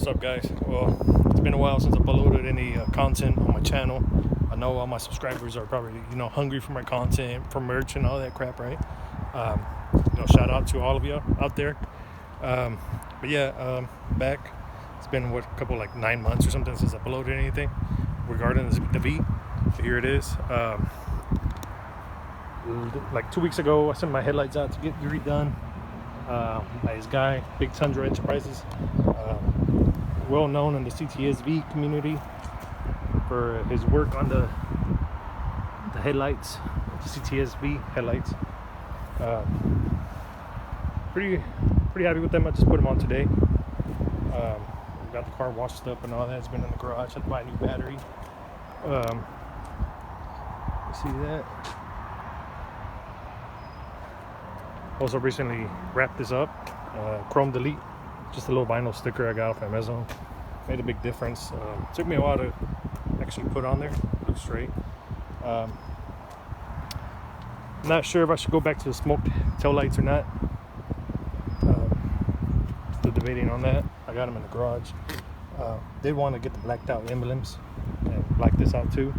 What's up, guys? Well, it's been a while since I've uploaded any content on my channel. I know all my subscribers are probably, hungry for my content, for merch and all that crap, right? Shout out to all of you out there. Back. It's been a couple, 9 months or something since I uploaded anything regarding the V. So here it is. Like 2 weeks ago, I sent my headlights out to get redone by this guy, BIg Tundra Enterprises, well known in the CTS-V community for his work on the headlights, the CTS-V headlights. Pretty happy with them. I just put them on today. Got the car washed up and all that. It's been in the garage. Had to buy a new battery. See that? Also recently wrapped this up, chrome delete, just a little vinyl sticker I got off Amazon. Made a big difference. Took me a while to actually put on there. Looks straight. Not sure if I should go back to the smoked tail lights or not. Still debating on that. I got them in the garage. Did want to get the blacked out emblems and black this out too.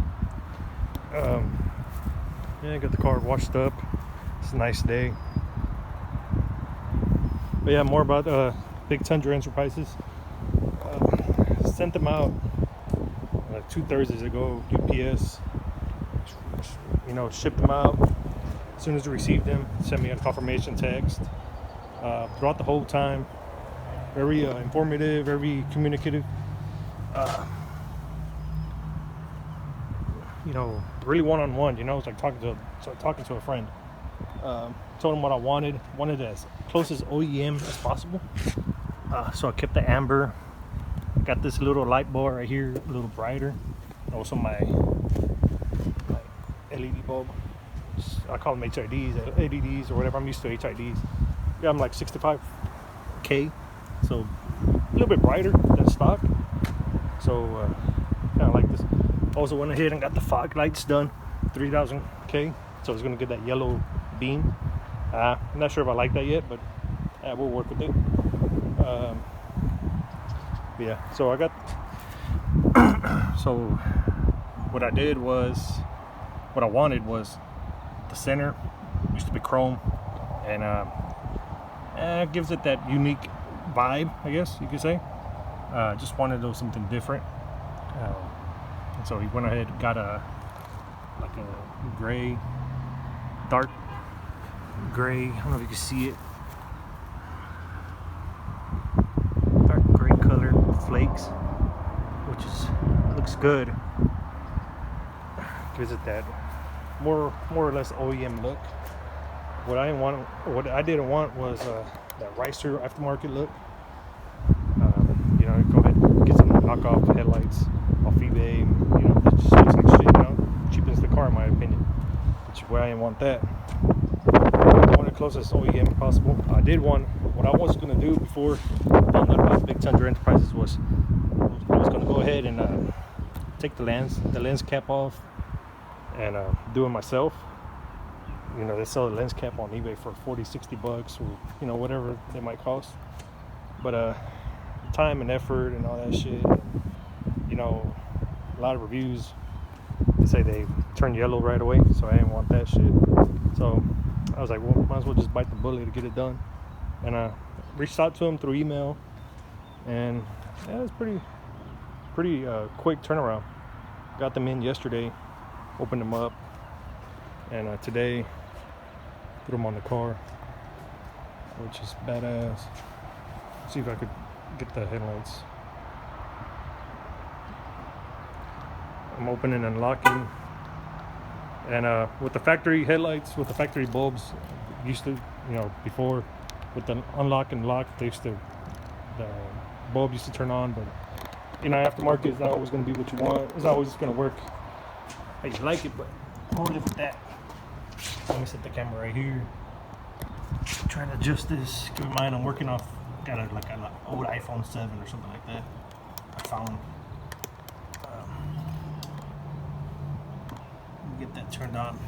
Got the car washed up. It's a nice day. But yeah, more about BIg Tundra Enterprises. Sent them out 2 Thursdays ago. UPS, shipped them out. As soon as I received them, sent me a confirmation text. Throughout the whole time, very informative, very communicative. Really one-on-one. It's like talking to a friend. Told him what I wanted it as close as OEM as possible. So I kept the amber. Got this little light bar right here, a little brighter. Also my LED bulb. I call them HIDs, LEDs or whatever. I'm used to HIDs. Yeah, I'm like 65K, so a little bit brighter than stock. So kind of like this. Also went ahead and got the fog lights done, 3000K. So it's gonna get that yellow beam. I'm not sure if I like that yet, but we'll work with it. So I got so what I wanted was the center used to be chrome, and it gives it that unique vibe, I guess you could say. Just wanted to do something different, and so he went ahead and got a gray, dark gray, I don't know if you can see it, dark gray color flakes, which looks good. Gives it that more or less OEM look. What I didn't want was that Ricer aftermarket look. Go ahead and get some knockoff headlights off eBay. That just looks like shit. Cheapens the car in my opinion. Which is why I didn't want that. I wanted closest OEM possible. What I was going to do before I found out about BIg Tundra Enterprises was I was going to go ahead and take the lens cap off and do it myself. They sell the lens cap on eBay for $40-60 or whatever they might cost. But time and effort and all that shit, a lot of reviews, they say they turn yellow right away, so I didn't want that shit. So I was like, well, might as well just bite the bullet to get it done. And I reached out to them through email, and it was pretty quick turnaround. Got them in yesterday, opened them up, and today put them on the car, which is badass. See if I could get the headlights. I'm opening and locking, and with the factory headlights, with the factory bulbs, used to, before with the unlock and lock, the bulb used to turn on, but aftermarket is not always going to be what you want. It's not always going to work how you like it, but I'll live with that. Let me set the camera right here. Trying to adjust this. Keep in mind I'm working off, got an old iPhone 7 or something like that I found. Get that turned on.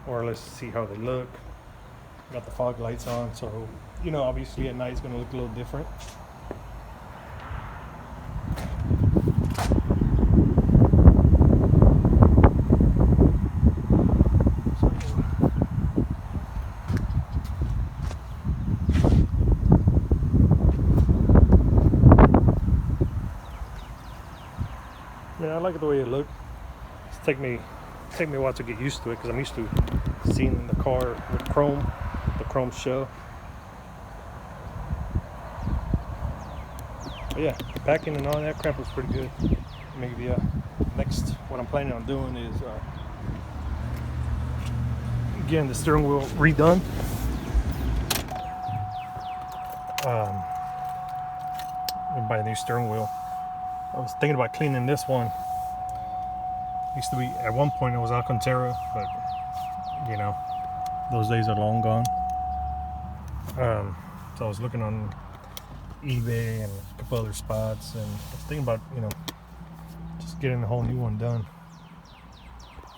Or let's see how they look. Got the fog lights on, so you know, obviously at night it's gonna look a little different. Yeah, I like the way it looked. It's take me a while to get used to it because I'm used to seeing the car with chrome, the chrome shell. But yeah, the packing and all that crap was pretty good. Maybe next, what I'm planning on doing is getting the steering wheel redone. Buy a new steering wheel. I was thinking about cleaning this one. Used to be, at one point it was Alcantara, but you know, those days are long gone. So I was looking on eBay and a couple other spots, and I was thinking about, you know, just getting a whole new one done.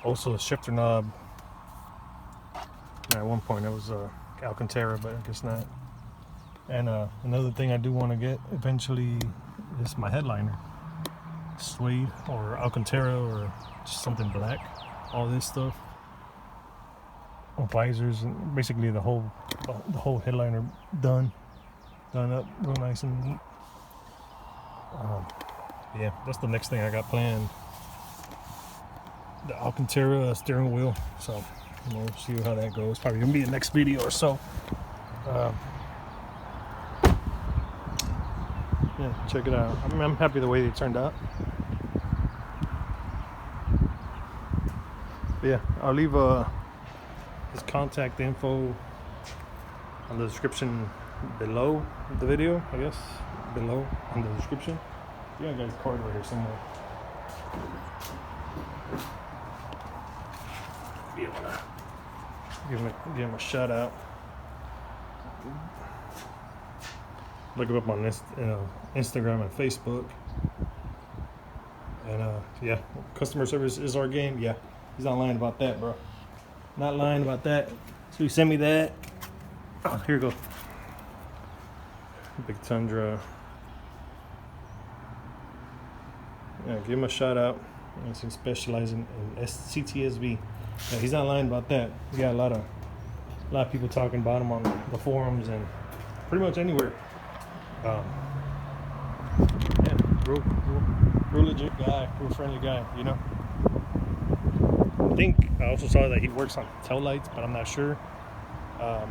Also the shifter knob, at one point it was Alcantara, but I guess not. And another thing I do want to get eventually is my headliner, suede or Alcantara or just something black. All this stuff, visors, and basically the whole headliner done up real nice and neat. Yeah, that's the next thing I got planned. The Alcantara steering wheel. So we'll see how that goes. Probably gonna be the next video or so. Yeah, check it out. I mean, I'm happy the way they turned out. But yeah, I'll leave his contact info on the description below the video, I guess. Below in the description. Yeah, I got his card right here somewhere. Be able to give him a shout out. Look him up on this, Instagram and Facebook. And yeah, customer service is our game. Yeah, he's not lying about that, bro. Not lying about that. So he sent me that. Oh, here you go. BIg Tundra. Yeah, give him a shout out. He's specializing in CTS-V. Yeah, he's not lying about that. We got a lot of people talking about him on the forums and pretty much anywhere. Yeah, real legit guy, real friendly guy, you know. I think I also saw that he works on tail lights, but I'm not sure. Yeah,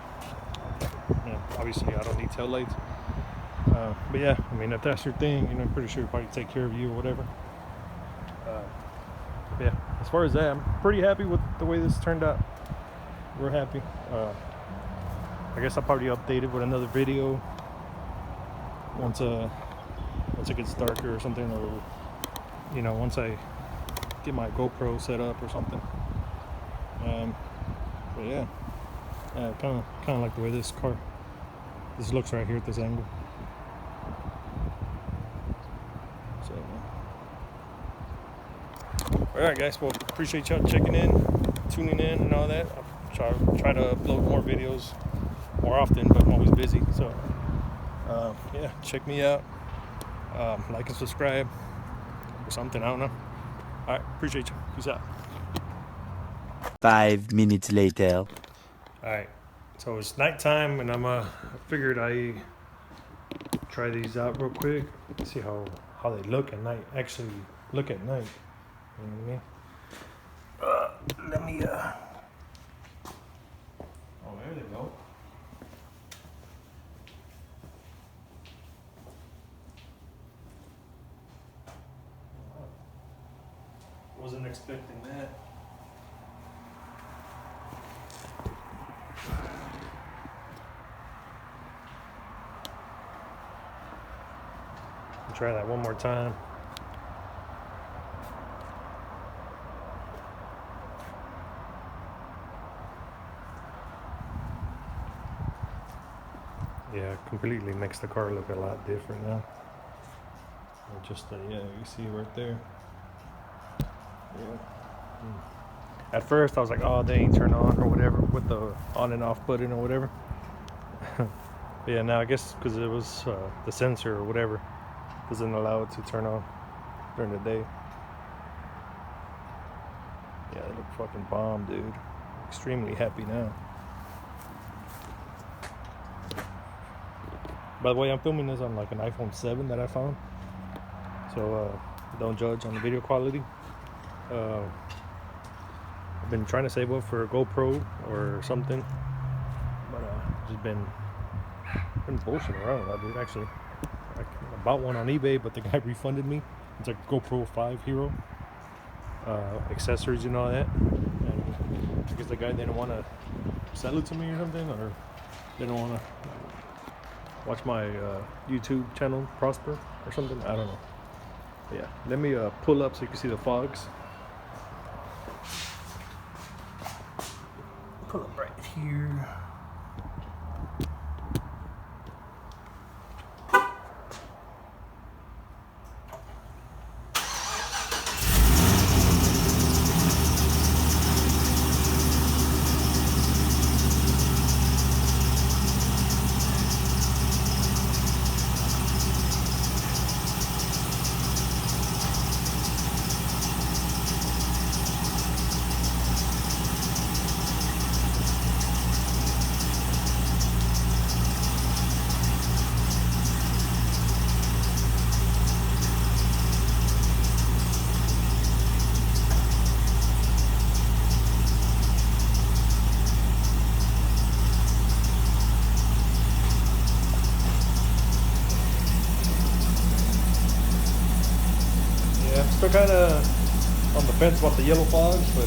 obviously I don't need tail lights. But yeah, I mean, if that's your thing, you know, I'm pretty sure he'll probably take care of you or whatever. Yeah, as far as that, I'm pretty happy with the way this turned out. We're happy. I guess I'll probably update it with another video once it gets darker or something, or you know, once I get my GoPro set up or something. But yeah, kind of like the way this looks right here at this angle. So, all right, guys. Well, appreciate y'all checking in, tuning in, and all that. I'll try to upload more videos more often, but I'm always busy. So, yeah, check me out. Like and subscribe or something. I don't know. All right, appreciate you. Peace out. 5 minutes later. All right, so it's nighttime, and I figured I try these out real quick, see how they look at night. Actually, look at night. You know what I mean? Let me. Oh, there they go. Wasn't expecting that. Try that one more time. Yeah, completely makes the car look a lot different now. Just yeah, you see right there. Yeah. At first I was like, oh, they ain't turned on or whatever with the on and off button or whatever. But yeah, now I guess because it was the sensor or whatever doesn't allow it to turn on during the day. Yeah, they look fucking bomb, dude. Extremely happy now. By the way, I'm filming this on like an iPhone 7 that I found, so don't judge on the video quality. I've been trying to save up for a GoPro or something, but just been bullshitting around with that, dude. Actually, I bought one on eBay, but the guy refunded me. It's like GoPro 5 Hero, accessories and all that. And I guess the guy didn't want to sell it to me or something, or didn't want to watch my YouTube channel prosper or something. I don't know. But yeah, let me pull up so you can see the fogs. Pull up right here. Still kind of on the fence about the yellow fogs, but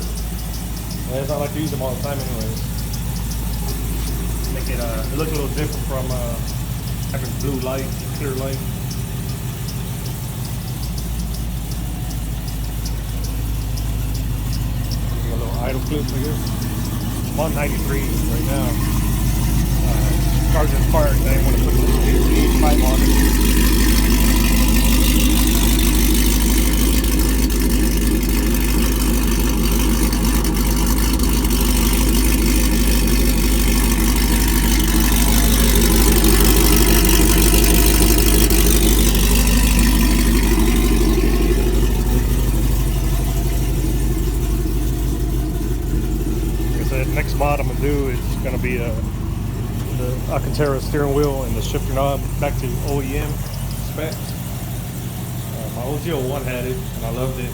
it's not like to use them all the time anyways. Make it look a little different from having blue light, clear light. A little idle clip, I guess. I'm on 93 right now. Car's in park, I didn't want to put the pipe on it. Next mod I'm gonna do is gonna be the Alcantara steering wheel and the shifter knob back to OEM specs. My OZ01 had it and I loved it,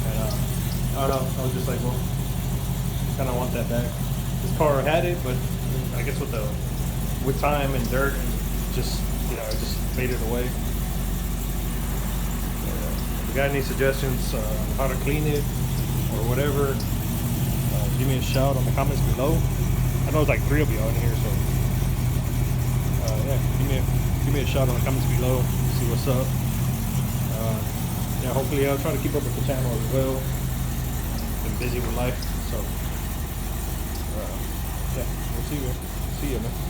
and I don't know, I was just like, well, kind of want that back. This car had it, but I guess with time and dirt and just, you know, it just faded away. If you got any suggestions on how to clean it or whatever, give me a shout on the comments below. I know there's like 3 of you on here, so yeah, give me a shout on the comments below. See what's up. Yeah, hopefully I'll try to keep up with the channel as well. Been busy with life, so yeah, we'll see you. See you, man.